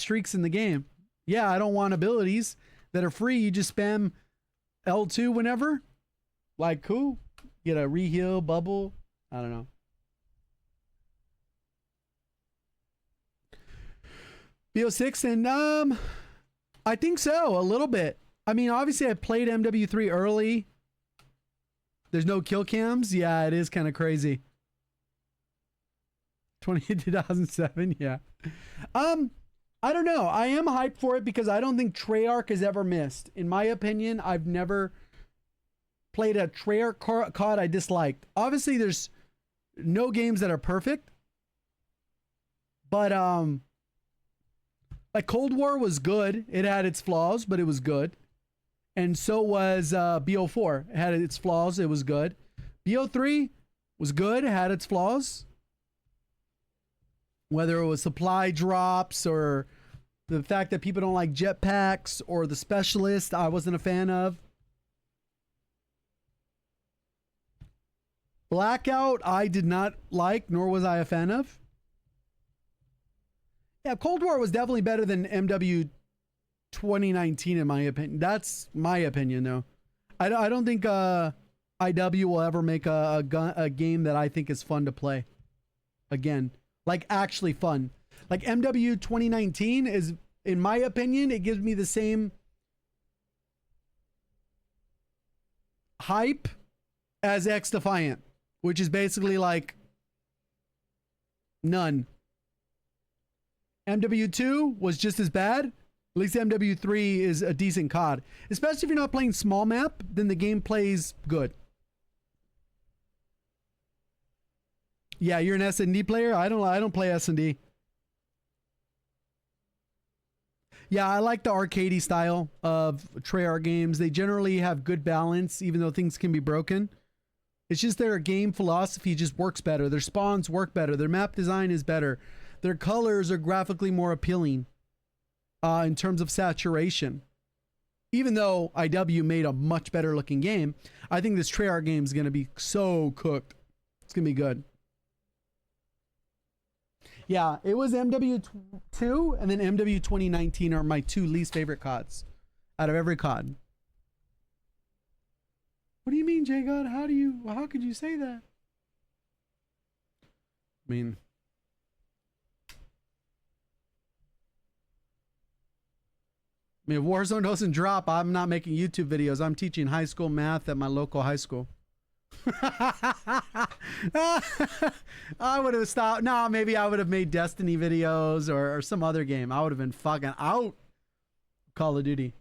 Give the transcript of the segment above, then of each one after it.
streaks in the game. Yeah, I don't want abilities that are free. You just spam L2 whenever. Like, cool. Get a reheal bubble. I don't know. BO6 and I think so, a little bit. I mean, obviously I played MW3 early. There's no kill cams. Yeah, it is kind of crazy. 2007, yeah. I don't know. I am hyped for it because I don't think Treyarch has ever missed. In my opinion, I've never played a Treyarch COD I disliked. Obviously, there's no games that are perfect. But like Cold War was good. It had its flaws, but it was good. And so was BO4. It had its flaws. It was good. BO3 was good. It had its flaws. Whether it was supply drops or the fact that people don't like jetpacks or the specialist, I wasn't a fan of. Blackout, I did not like, nor was I a fan of. Yeah, Cold War was definitely better than MW 2019 in my opinion. That's my opinion, though. I don't think IW will ever make a game that I think is fun to play again. Like, actually fun. Like, MW 2019 is, in my opinion, it gives me the same hype as X Defiant, which is basically like none. MW2 was just as bad. At least MW3 is a decent COD. Especially if you're not playing small map, then the game plays good. Yeah, you're an S&D player? I don't play S&D. Yeah, I like the arcadey style of Treyarch games. They generally have good balance, even though things can be broken. It's just their game philosophy just works better. Their spawns work better. Their map design is better. Their colors are graphically more appealing in terms of saturation. Even though IW made a much better looking game, I think this Treyarch game is going to be so cooked. It's going to be good. Yeah, it was MW2 and then MW 2019 are my two least favorite CODs out of every COD. What do you mean, JGOD? How could you say that? I mean, if Warzone doesn't drop, I'm not making YouTube videos. I'm teaching high school math at my local high school. I would have stopped. No, maybe I would have made Destiny videos or some other game. I would have been fucking out. Call of Duty.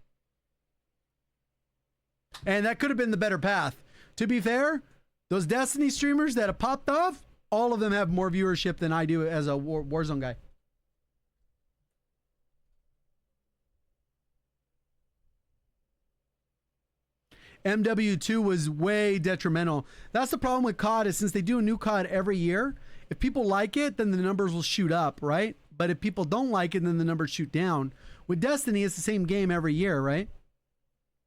And that could have been the better path. To be fair, those Destiny streamers that have popped off, all of them have more viewership than I do as a Warzone guy. MW2 was way detrimental. That's the problem with COD is since they do a new COD every year, if people like it, then the numbers will shoot up, right? But if people don't like it, then the numbers shoot down. With Destiny, it's the same game every year, right?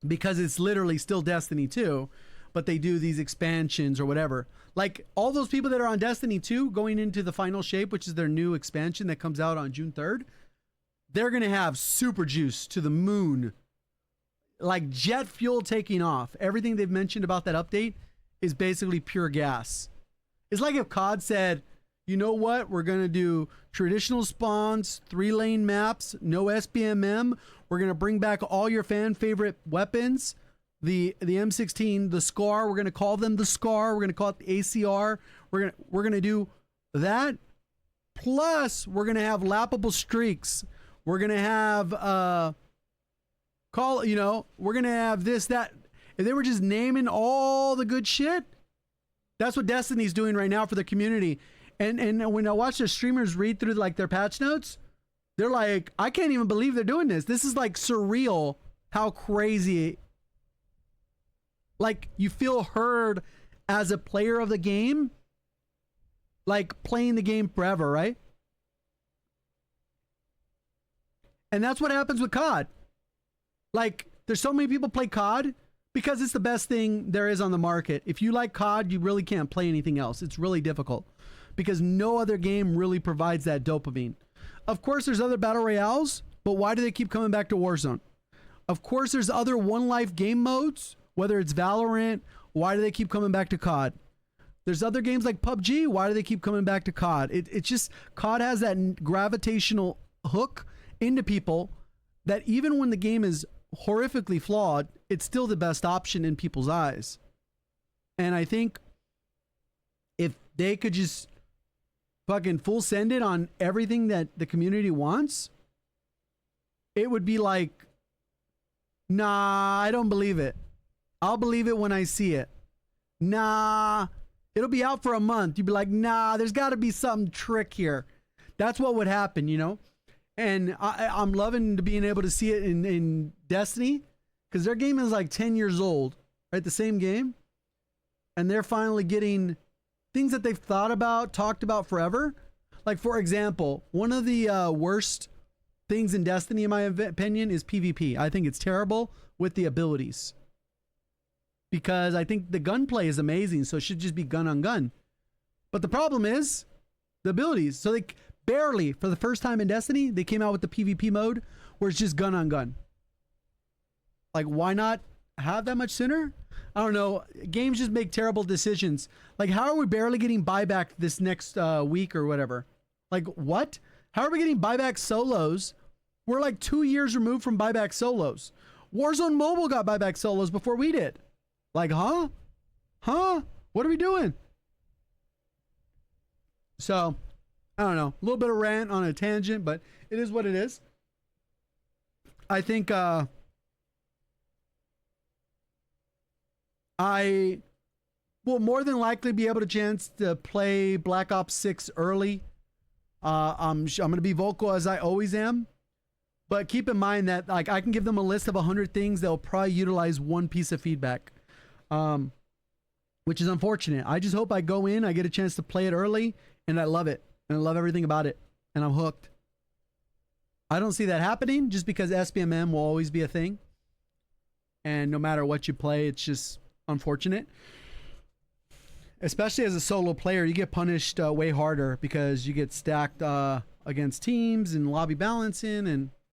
Because it's literally still Destiny 2, but they do these expansions or whatever. Like all those people that are on Destiny 2 going into the final shape, which is their new expansion that comes out on June 3rd, they're going to have super juice to the moon. Like jet fuel taking off. Everything they've mentioned about that update is basically pure gas. It's like if COD said, you know what? We're going to do traditional spawns, 3-lane maps, no SBMM. We're going to bring back all your fan favorite weapons. The M16, the SCAR. We're going to call them the SCAR. We're going to call it the ACR. We're going to do that. Plus, we're going to have lappable streaks. We're going to have we're going to have this, that. If they were just naming all the good shit, that's what Destiny's doing right now for the community. And when I watch their streamers read through like their patch notes, they're like, I can't even believe they're doing this. This is like surreal how crazy. Like you feel heard as a player of the game, like playing the game forever, right? And that's what happens with COD. Like, there's so many people play COD because it's the best thing there is on the market. If you like COD, you really can't play anything else. It's really difficult because no other game really provides that dopamine. Of course, there's other battle royales, but why do they keep coming back to Warzone? Of course, there's other one life game modes, whether it's Valorant. Why do they keep coming back to COD? There's other games like PUBG. Why do they keep coming back to COD? It's just COD has that gravitational hook into people that even when the game is horrifically flawed, it's still the best option in people's eyes. And I think if they could just fucking full send it on everything that the community wants, it would be like, nah, I don't believe it. I'll believe it when I see it. Nah, it'll be out for a month. You'd be like, nah, there's got to be some trick here. That's what would happen, you know? And I'm loving being able to see it in Destiny, because their game is like 10 years old, right? The same game. And they're finally getting things that they've thought about, talked about forever. Like, for example, one of the worst things in Destiny, in my opinion, is PvP. I think it's terrible with the abilities. Because I think the gunplay is amazing, so it should just be gun on gun. But the problem is the abilities. So they barely, for the first time in Destiny, they came out with the PvP mode where it's just gun on gun. Like, why not have that much sooner? I don't know. Games just make terrible decisions. Like, how are we barely getting buyback this next week or whatever? Like, what? How are we getting buyback solos? We're like 2 years removed from buyback solos. Warzone Mobile got buyback solos before we did. Like, huh? Huh? What are we doing? So, I don't know. A little bit of rant on a tangent, but it is what it is. I think I will more than likely be able to chance to play Black Ops 6 early. I'm going to be vocal as I always am. But keep in mind that, like, I can give them a list of 100 things. They'll probably utilize one piece of feedback, which is unfortunate. I just hope I go in, I get a chance to play it early, and I love it. And I love everything about it. And I'm hooked. I don't see that happening just because SBMM will always be a thing. And no matter what you play, it's just unfortunate. Especially as a solo player, you get punished way harder because you get stacked against teams and lobby balancing, and